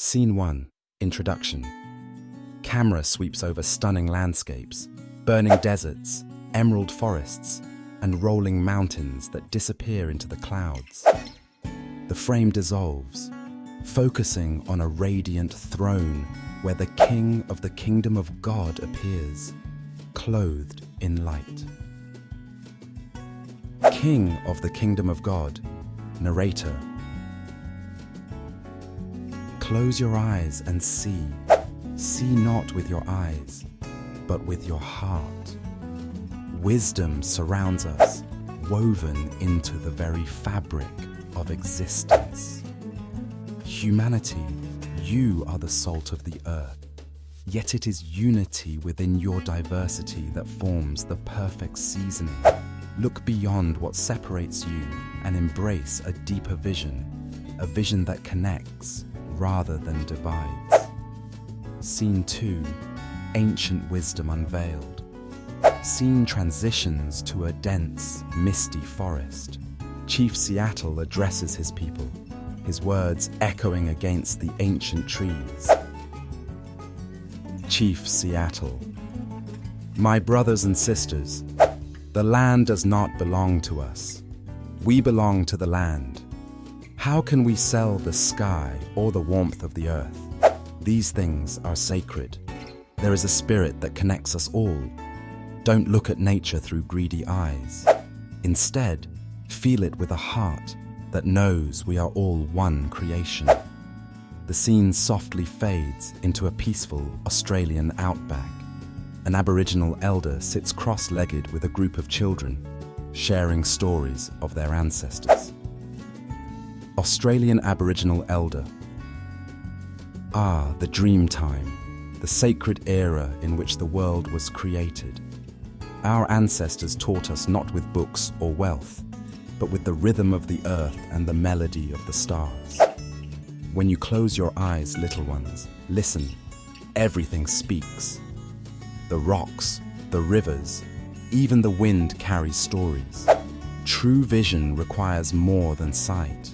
Scene 1. Introduction. Camera sweeps over stunning landscapes, burning deserts, emerald forests, and rolling mountains that disappear into the clouds. The frame dissolves, focusing on a radiant throne where the King of the Kingdom of God appears, clothed in light. King of the Kingdom of God, narrator. Close your eyes and see. See not with your eyes, but with your heart. Wisdom surrounds us, woven into the very fabric of existence. Humanity, you are the salt of the earth, yet it is unity within your diversity that forms the perfect seasoning. Look beyond what separates you and embrace a deeper vision, a vision that connects rather than divides. Scene 2. Ancient wisdom unveiled. Scene transitions to a dense, misty forest. Chief Seattle addresses his people, his words echoing against the ancient trees. Chief Seattle. My brothers and sisters, the land does not belong to us. We belong to the land. How can we sell the sky or the warmth of the earth? These things are sacred. There is a spirit that connects us all. Don't look at nature through greedy eyes. Instead, feel it with a heart that knows we are all one creation. The scene softly fades into a peaceful Australian outback. An Aboriginal elder sits cross-legged with a group of children, sharing stories of their ancestors. Australian Aboriginal elder. The dream time, the sacred era in which the world was created. Our ancestors taught us not with books or wealth, but with the rhythm of the earth and the melody of the stars. When you close your eyes, little ones, listen. Everything speaks. The rocks, the rivers, even the wind carries stories. True vision requires more than sight.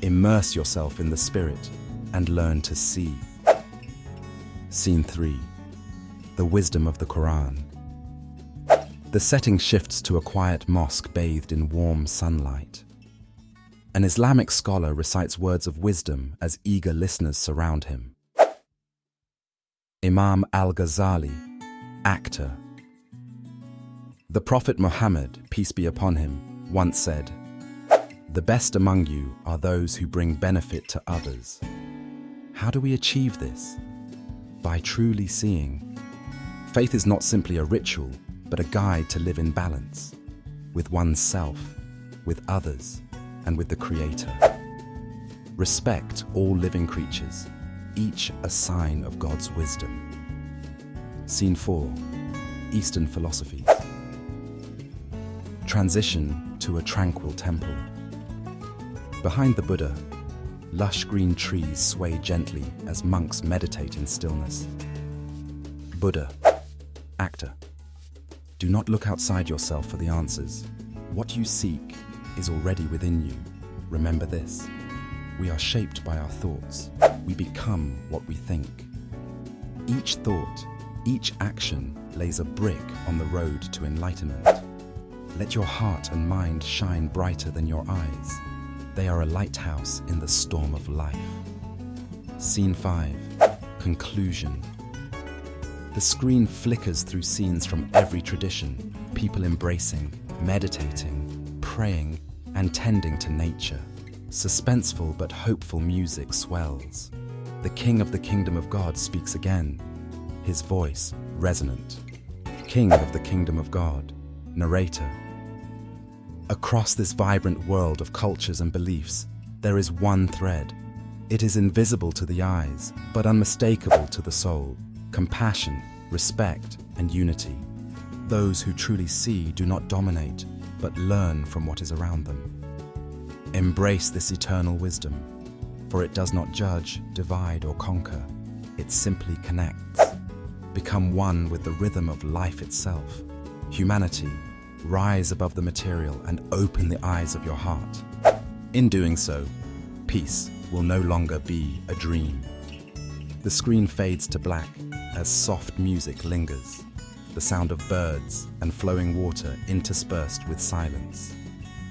Immerse yourself in the spirit and learn to see. Scene 3. The wisdom of the Quran. The setting shifts to a quiet mosque bathed in warm sunlight. An Islamic scholar recites words of wisdom as eager listeners surround him. Imam al-Ghazali, actor. The Prophet Muhammad, peace be upon him, once said, "The best among you are those who bring benefit to others." How do we achieve this? By truly seeing. Faith is not simply a ritual, but a guide to live in balance, with oneself, with others, and with the Creator. Respect all living creatures, each a sign of God's wisdom. Scene 4. Eastern philosophies. Transition to a tranquil temple. Behind the Buddha, lush green trees sway gently as monks meditate in stillness. Buddha, actor. Do not look outside yourself for the answers. What you seek is already within you. Remember this. We are shaped by our thoughts. We become what we think. Each thought, each action lays a brick on the road to enlightenment. Let your heart and mind shine brighter than your eyes. They are a lighthouse in the storm of life. Scene 5. Conclusion. The screen flickers through scenes from every tradition, people embracing, meditating, praying, and tending to nature. Suspenseful but hopeful music swells. The King of the Kingdom of God speaks again, his voice resonant. King of the Kingdom of God, narrator. Across this vibrant world of cultures and beliefs, there is one thread. It is invisible to the eyes, but unmistakable to the soul. Compassion, respect, and unity. Those who truly see do not dominate, but learn from what is around them. Embrace this eternal wisdom, for it does not judge, divide, or conquer. It simply connects. Become one with the rhythm of life itself. Humanity, rise above the material and open the eyes of your heart. In doing so, peace will no longer be a dream. The screen fades to black as soft music lingers, the sound of birds and flowing water interspersed with silence.